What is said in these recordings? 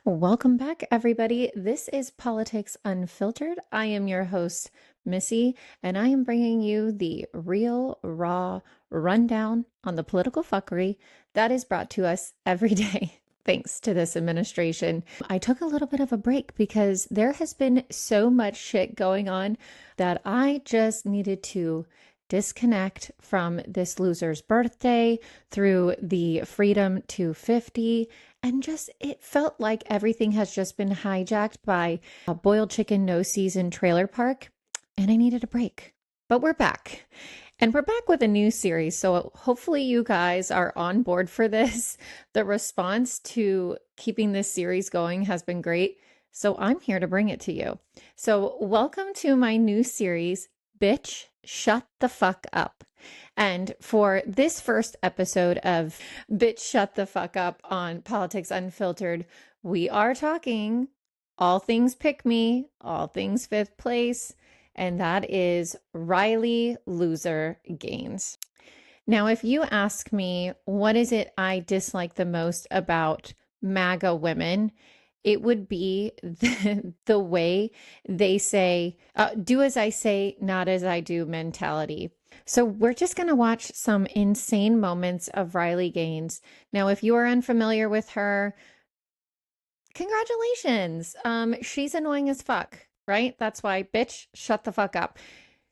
Welcome back, everybody. This is Politics Unfiltered. I am your host, Missy, and I am bringing you the real, raw rundown on the political fuckery that is brought to us every day. Thanks to this administration. I took a little bit of a break because there has been so much shit going on that I just needed to disconnect from this loser's birthday through the Freedom 250, and just it felt like everything has just been hijacked by a boiled chicken no season trailer park, and I needed a break. But we're back. And we're back with a new series. So hopefully you guys are on board for this. The response to keeping this series going has been great. So I'm here to bring it to you. So welcome to my new series, Bitch, Shut the Fuck Up. And for this first episode of Bitch Shut the Fuck Up on Politics Unfiltered, we are talking all things pick me, all things fifth place, and that is Riley Loser Gaines. Now, if you ask me, what is it I dislike the most about MAGA women? It would be the way they say, do as I say, not as I do mentality. So we're just going to watch some insane moments of Riley Gaines. Now, if you are unfamiliar with her, congratulations. She's annoying as fuck, right? That's why, bitch, shut the fuck up.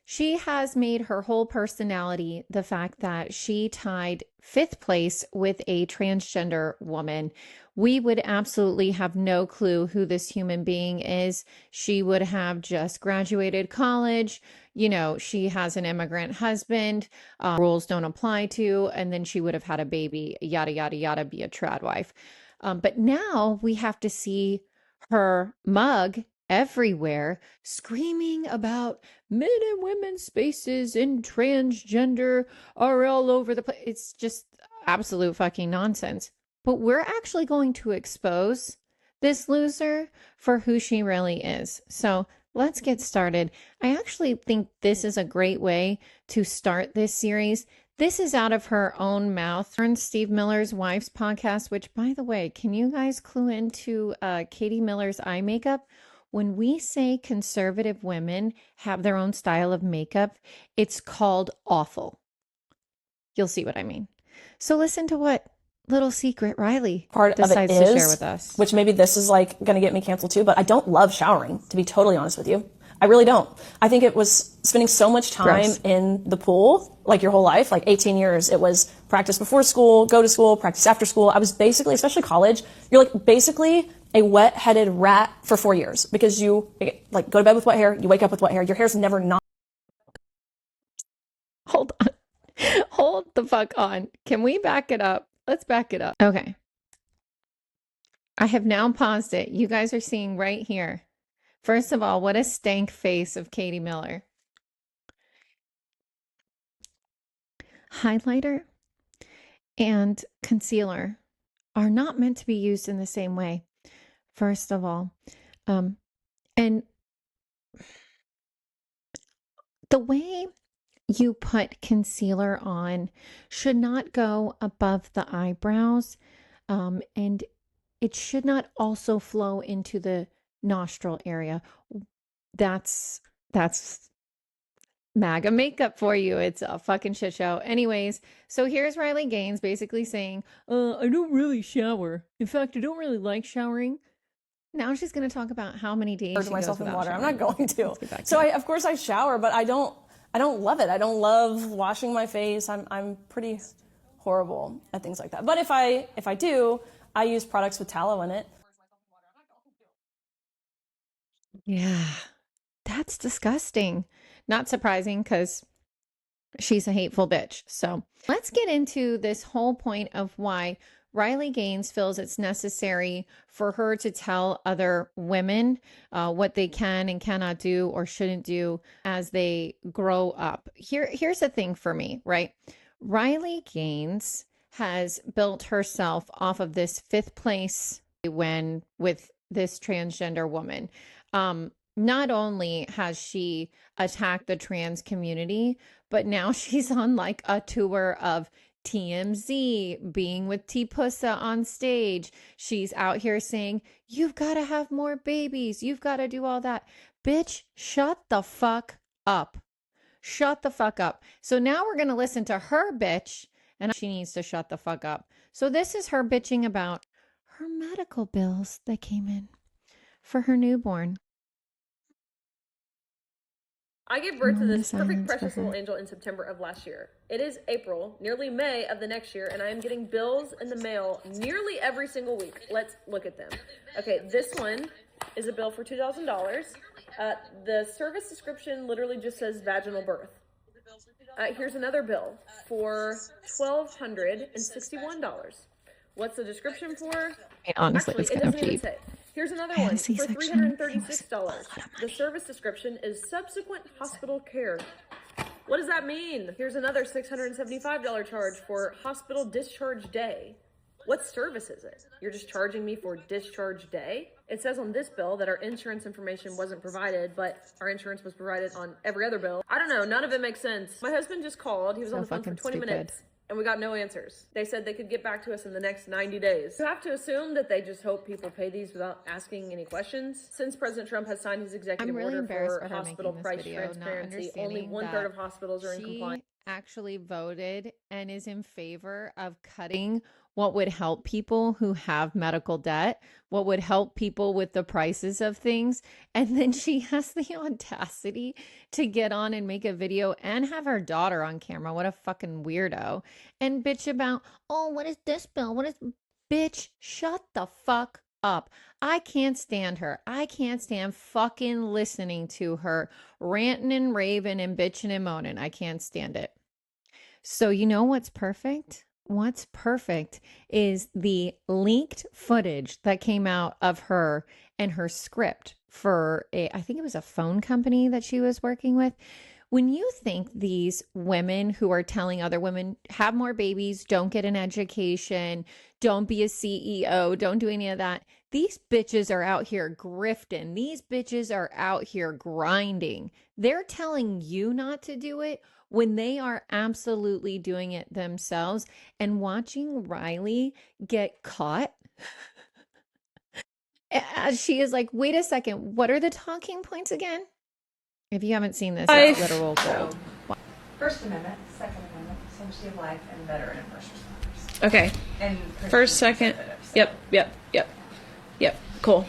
She has made her whole personality the fact that she tied fifth place with a transgender woman. We would absolutely have no clue who this human being is. She would have just graduated college. You know, she has an immigrant husband, rules don't apply to, and then she would have had a baby, yada, yada, yada, be a trad wife. But now we have to see her mug everywhere screaming about men and women's spaces and transgender are all over the place. It's just absolute fucking nonsense. But we're actually going to expose this loser for who she really is. So let's get started. I actually think this is a great way to start this series. This is out of her own mouth. Steve Miller's wife's podcast, which, by the way, can you guys clue into Katie Miller's eye makeup? When we say conservative women have their own style of makeup, it's called awful. You'll see what I mean. So listen to what little secret Riley decides to share with us. Which maybe this is like going to get me canceled too, but I don't love showering, to be totally honest with you. I really don't. I think it was spending so much time in the pool, like your whole life, like 18 years. It was practice before school, go to school, practice after school. I was basically, especially college, you're like basically a wet-headed rat for 4 years because you like go to bed with wet hair, you wake up with wet hair, your hair's never not. Hold on. Hold the fuck on. Can we back it up? Let's back it up. Okay. I have now paused it. You guys are seeing right here. First of all, what a stank face of Katie Miller. Highlighter and concealer are not meant to be used in the same way. First of all, and the way you put concealer on should not go above the eyebrows, and it should not also flow into the nostril area. That's MAGA makeup for you. It's a fucking shit show. Anyways, so here's Riley Gaines basically saying, I don't really shower. In fact, I don't really like showering. Now she's going to talk about how many days she myself goes in without water. showering. I'm not going to. So of course I shower, but I don't love it. I don't love washing my face. I'm pretty horrible at things like that. But if I do, I use products with tallow in it. Yeah, that's disgusting. Not surprising because she's a hateful bitch. So let's get into this whole point of why Riley Gaines feels it's necessary for her to tell other women what they can and cannot do or shouldn't do as they grow up. Here's the thing for me, right? Riley Gaines has built herself off of this fifth place win with this transgender woman. Not only has she attacked the trans community, but now she's on like a tour of TMZ, being with T Pussa on stage. She's out here saying, you've got to have more babies. You've got to do all that. Bitch, shut the fuck up. Shut the fuck up. So now we're going to listen to her bitch, and she needs to shut the fuck up. So this is her bitching about her medical bills that came in for her newborn. I gave birth to this perfect, precious little angel in September of last year. It is April, nearly May of the next year, and I am getting bills in the mail nearly every single week. Let's look at them. Okay, this one is a bill for $2,000. The service description literally just says vaginal birth. Here's another bill for $1,261. What's the description for? Honestly, Actually, it doesn't even say. Here's another one for $336. The service description is subsequent hospital care. What does that mean? Here's another $675 charge for hospital discharge day. What service is it? You're just charging me for discharge day? It says on this bill that our insurance information wasn't provided, but our insurance was provided on every other bill. I don't know. None of it makes sense. My husband just called. He was on the phone for 20 minutes. And we got no answers. They said they could get back to us in the next 90 days. You have to assume that they just hope people pay these without asking any questions. Since President Trump has signed his executive order for hospital price transparency, only 1/3 of hospitals are in compliance. Actually voted and is in favor of cutting what would help people who have medical debt, what would help people with the prices of things. And then she has the audacity to get on and make a video and have her daughter on camera. What a fucking weirdo. And bitch about, oh, what is this bill? What is, bitch, shut the fuck up. I can't stand her. I can't stand fucking listening to her ranting and raving and bitching and moaning. I can't stand it. So you know what's perfect? What's perfect is the leaked footage that came out of her and her script for I think it was a phone company that she was working with. When you think these women who are telling other women, have more babies, don't get an education, don't be a CEO, don't do any of that, these bitches are out here grifting. These bitches are out here grinding. They're telling you not to do it when they are absolutely doing it themselves. And watching Riley get caught as she is like, wait a second, what are the talking points again? If you haven't seen this, it's literal gold. First Amendment, Second Amendment, sanctity of life, and veteran and first responders. Okay. And First, second. Yep. Cool.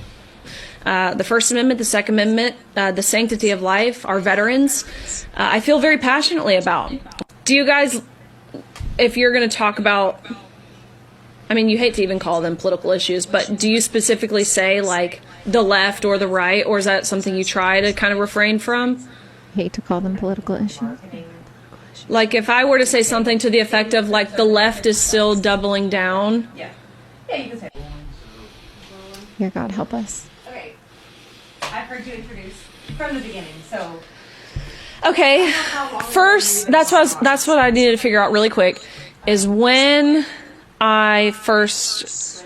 The First Amendment, the Second Amendment, the sanctity of life, our veterans, I feel very passionately about. Do you guys, if you're going to talk about, I mean, you hate to even call them political issues, but do you specifically say like the left or the right, or is that something you try to kind of refrain from? Hate to call them political issues. Like if I were to say something to the effect of like the left is still doubling down. Yeah, you can say. Dear God, help us. Okay, I've heard you introduce from the beginning, so. Okay, first, that's what I needed to figure out really quick, is when I first,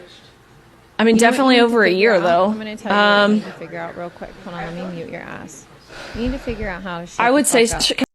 I mean, definitely over a year though. I'm going to tell you what you need to figure out real quick. Hold on, let me mute your ass. You need to figure out how to shut I would the say, fuck up.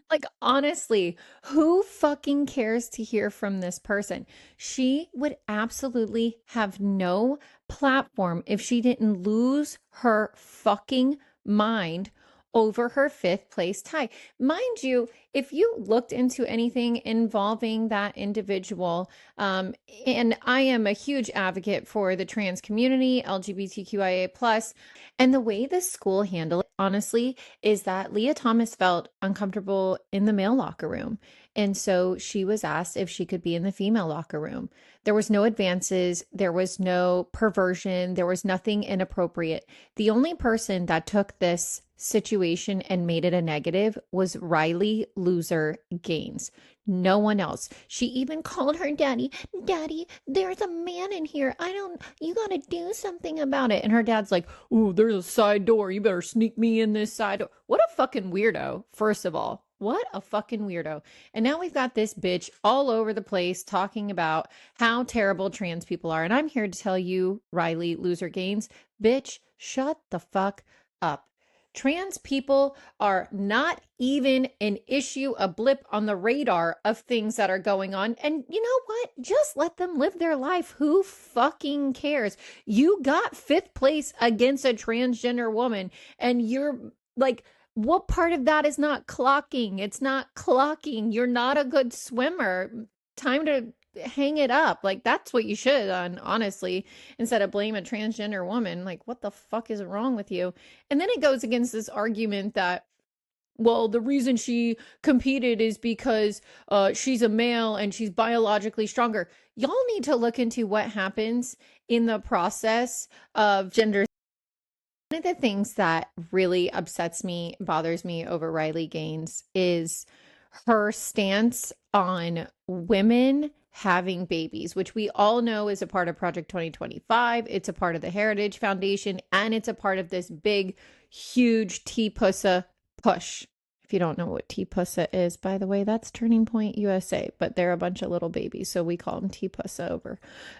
Like, honestly, who fucking cares to hear from this person? She would absolutely have no platform if she didn't lose her fucking mind over her 5th place tie. Mind you, if you looked into anything involving that individual, and I am a huge advocate for the trans community, LGBTQIA+, and the way the school handled it, honestly, is that Leah Thomas felt uncomfortable in the male locker room. And so she was asked if she could be in the female locker room. There was no advances. There was no perversion. There was nothing inappropriate. The only person that took this situation and made it a negative was Riley Loser Gaines. No one else. She even called her daddy, Daddy, there's a man in here. You got to do something about it. And her dad's like, oh, there's a side door. You better sneak me in this side door. What a fucking weirdo, first of all. What a fucking weirdo. And now we've got this bitch all over the place talking about how terrible trans people are. And I'm here to tell you, Riley Loser Gaines, bitch, shut the fuck up. Trans people are not even an issue, a blip on the radar of things that are going on. And you know what? Just let them live their life. Who fucking cares? You got 5th place against a transgender woman, and you're like, what part of that is not clocking? It's not clocking. You're not a good swimmer. Time to hang it up. Like, that's what you should on, honestly, instead of blame a transgender woman. Like, what the fuck is wrong with you? And then it goes against this argument that, well, the reason she competed is because she's a male and she's biologically stronger. Y'all need to look into what happens in the process of gender. One of the things that really upsets me, bothers me over Riley Gaines is her stance on women having babies, which we all know is a part of Project 2025. It's a part of the Heritage Foundation, and it's a part of this big, huge T-Pussa push. If you don't know what T-Pussa is, by the way, that's Turning Point USA, but they're a bunch of little babies, so we call them T-Pussa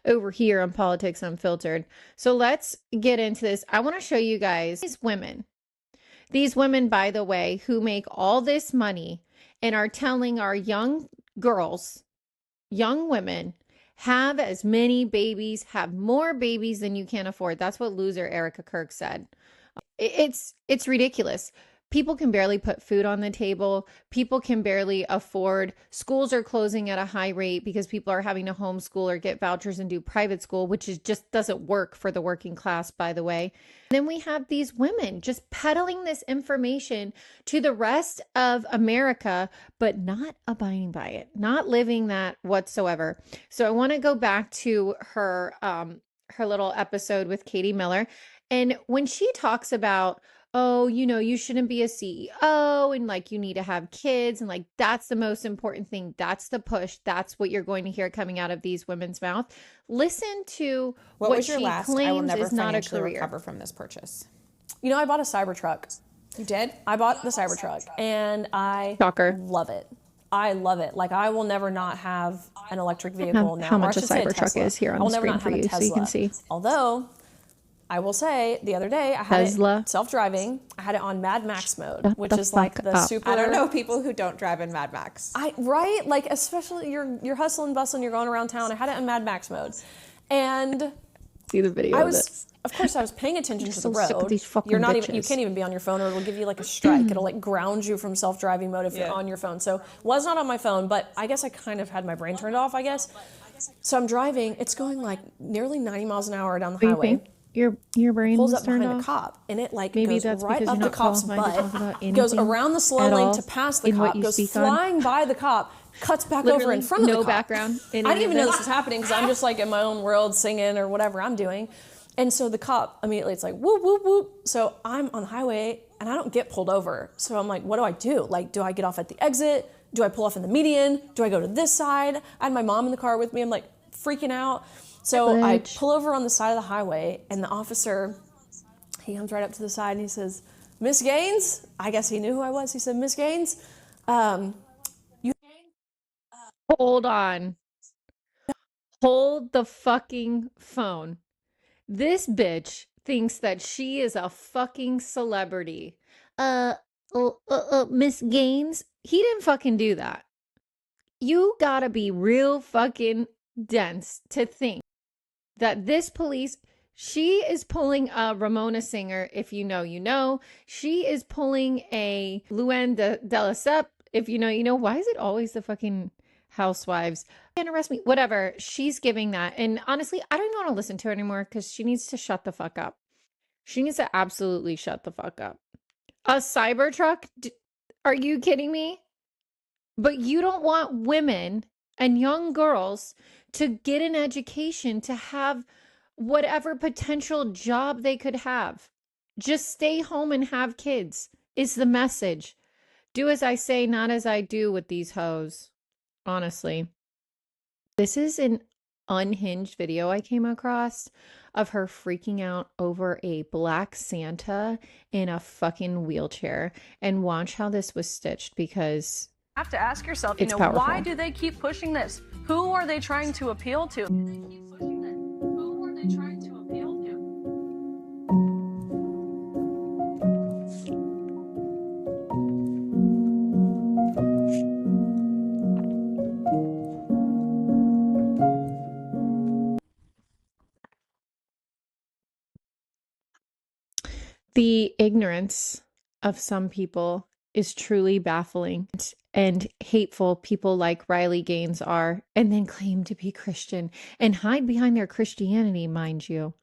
over here on Politics Unfiltered. So let's get into this. I want to show you guys these women, by the way, who make all this money and are telling our young girls, young women, have as many babies, have more babies than you can afford. That's what loser Erica Kirk said. It's ridiculous. People can barely put food on the table. People can barely afford. Schools are closing at a high rate because people are having to homeschool or get vouchers and do private school, which just doesn't work for the working class, by the way. And then we have these women just peddling this information to the rest of America, but not abiding by it, not living that whatsoever. So I want to go back to her little episode with Katie Miller. And when she talks about, oh, you know, you shouldn't be a CEO and like you need to have kids and like that's the most important thing. That's the push. That's what you're going to hear coming out of these women's mouth. Listen to what she claims is not a career. Recover from this purchase. You know, I bought a Cybertruck. You did? I bought the Cybertruck and I love it. I love it. Like, I will never not have an electric vehicle now. How much a Cybertruck is here on the screen for you, so you can see. Although, I will say, the other day, I had it self-driving. I had it on Mad Max mode, which is like the super... I don't know people who don't drive in Mad Max. Right? Like, especially you're hustling, bustling, you're going around town. I had it in Mad Max mode. And... See the video of it. Of course, I was paying attention to the road. Sick of these fucking You're not bitches. even, you can't even be on your phone, or it'll give you like a strike. It'll like ground you from self-driving mode if you're on your phone. So was not on my phone, but I guess I kind of had my brain turned off, I guess. So I'm driving. It's going like nearly 90 miles an hour down the highway. Your brain pulls was up turned behind off? a cop, and it like Maybe goes that's right because up you're the not cop's qualified to talk butt, about goes around the slow lane to pass the cop, goes flying by the cop, cuts back over in front of the cop. No background. I didn't even know this was happening because I'm just like in my own world singing or whatever I'm doing. And so the cop immediately, it's like, whoop, whoop, whoop. So I'm on the highway and I don't get pulled over. So I'm like, what do I do? Like, do I get off at the exit? Do I pull off in the median? Do I go to this side? I had my mom in the car with me. I'm like freaking out. So I pull over on the side of the highway and the officer, he comes right up to the side and he says, Miss Gaines? I guess he knew who I was. He said, Miss Gaines, Hold on. Hold the fucking phone. This bitch thinks that she is a fucking celebrity. Miss Gaines, he didn't fucking do that. You gotta be real fucking dense to think that this police, she is pulling a Ramona Singer, if you know, you know. She is pulling a Luann de Lesseps, if you know, you know. Why is it always the fucking housewives? Can't arrest me, whatever. She's giving that. And honestly, I don't even want to listen to her anymore because she needs to shut the fuck up. She needs to absolutely shut the fuck up. A Cybertruck? Are you kidding me? But you don't want women and young girls to get an education, to have whatever potential job they could have. Just stay home and have kids is the message. Do as I say, not as I do with these hoes. Honestly. This is an unhinged video I came across of her freaking out over a black Santa in a fucking wheelchair. And watch how this was stitched, because You have to ask yourself, you know, powerful. why do they keep pushing this? Who are they trying to appeal to? Who are they trying to appeal to? The ignorance of some people is truly baffling, and hateful people like Riley Gaines are, and then claim to be Christian and hide behind their Christianity, mind you.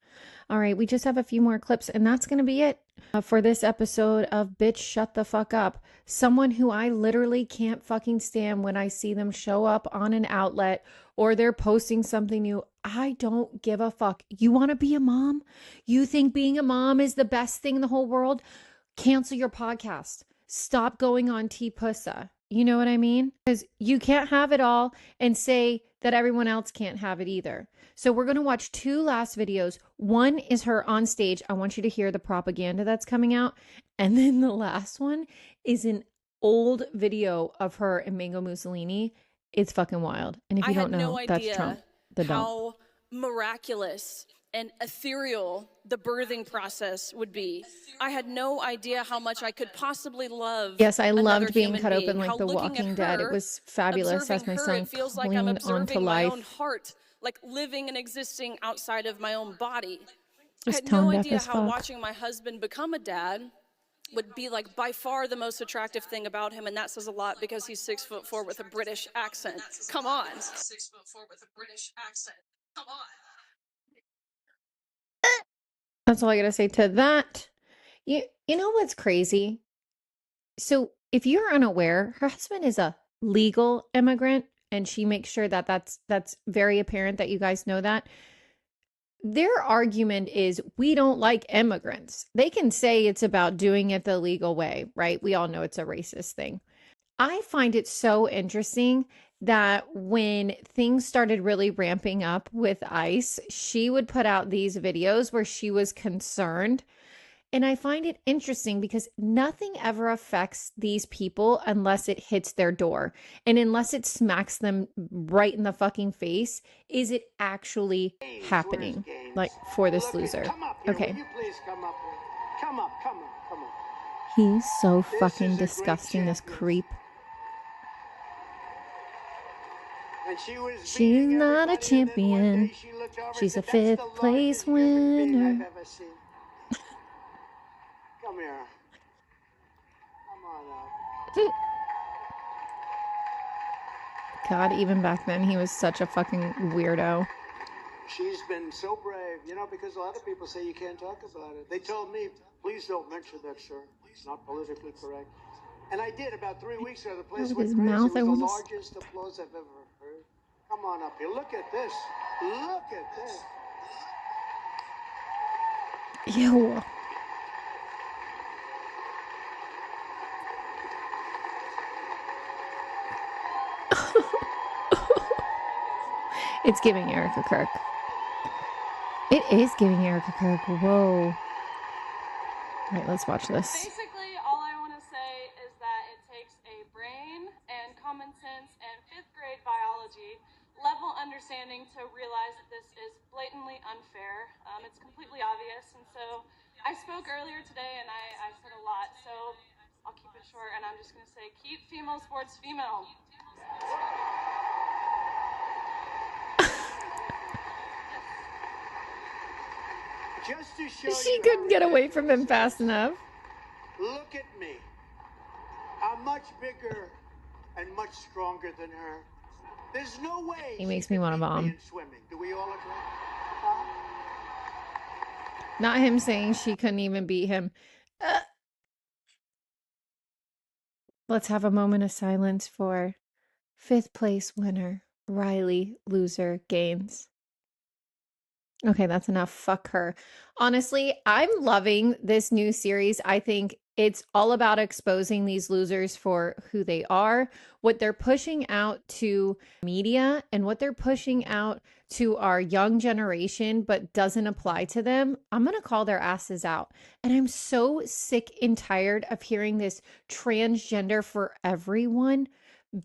All right, we just have a few more clips, and that's going to be it for this episode of Bitch Shut the Fuck Up. Someone who I literally can't fucking stand when I see them show up on an outlet or they're posting something new. I don't give a fuck. You want to be a mom? You think being a mom is the best thing in the whole world? Cancel your podcast. Stop going on T-Pussa. You know what I mean? Because you can't have it all and say that everyone else can't have it either. So we're going to watch two last videos. One is her on stage. I want you to hear the propaganda that's coming out. And then the last one is an old video of her and Mango Mussolini. It's fucking wild. And if you don't know, that's Trump. How miraculous and ethereal the birthing process would be. I had no idea how much I could possibly love. Yes, I loved being cut open like The Walking Dead. It was fabulous as my son clinged onto life. My own heart, like living and existing outside of my own body. I Just had no tone deaf idea as how fuck. watching my husband become a dad would be like by far the most attractive thing about him, and that says a lot because he's 6'4" with a British accent. Come on. 6'4" with a British accent. Come on. That's all I gotta say to that. You know what's crazy? So if you're unaware, her husband is a legal immigrant, and she makes sure that that's very apparent that you guys know that. Their argument is we don't like immigrants. They can say it's about doing it the legal way, right? We all know it's a racist thing. I find it so interesting that when things started really ramping up with ICE, she would put out these videos where she was concerned. And I find it interesting because nothing ever affects these people unless it hits their door. And unless it smacks them right in the fucking face, is it actually happening? Like for this loser. Okay. Come up. He's so fucking disgusting, this creep. She's not a champion. She's a 5th place winner. Come here. Come on up. God, even back then, he was such a fucking weirdo. She's been so brave, because a lot of people say you can't talk about it. They told me, please don't mention that, sir. It's not politically correct. And I did about 3 weeks ago. The place went crazy. It was the largest applause I've ever heard. Come on up here. Look at this. Look at this. Ew. It's giving Erica Kirk. It is giving Erica Kirk. Whoa. All right, let's watch this. Basically, all I want to say is that it takes a brain and common sense and 5th grade biology level understanding to realize that this is blatantly unfair. It's completely obvious, and so I spoke earlier today and I said a lot, so I'll keep it short, and I'm just going to say keep female sports female. Just to show She couldn't get away from him fast enough. Look at me. I'm much bigger and much stronger than her. There's no way. He makes me want to bomb. Swimming. Do we all agree? Not him saying she couldn't even beat him. Let's have a moment of silence for 5th place winner, Riley Loser Gaines. Okay, that's enough. Fuck her. Honestly, I'm loving this new series. I think it's all about exposing these losers for who they are, what they're pushing out to media, and what they're pushing out to our young generation, but doesn't apply to them. I'm going to call their asses out. And I'm so sick and tired of hearing this transgender for everyone.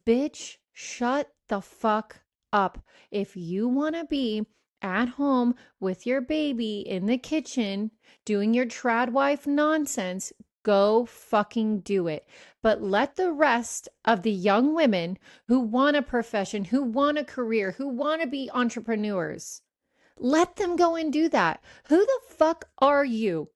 Bitch, shut the fuck up. If you want to be at home with your baby in the kitchen doing your trad wife nonsense, go fucking do it. But let the rest of the young women who want a profession, who want a career, who want to be entrepreneurs, let them go and do that. Who the fuck are you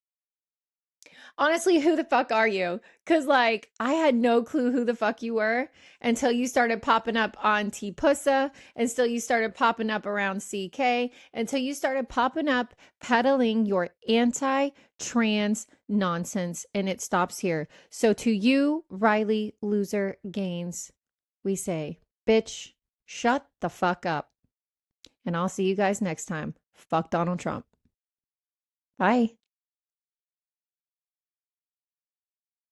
Honestly, who the fuck are you? Because, like, I had no clue who the fuck you were until you started popping up on T Pussa, until you started popping up around CK, until you started popping up peddling your anti trans nonsense. And it stops here. So, to you, Riley Loser Gaines, we say, bitch, shut the fuck up. And I'll see you guys next time. Fuck Donald Trump. Bye.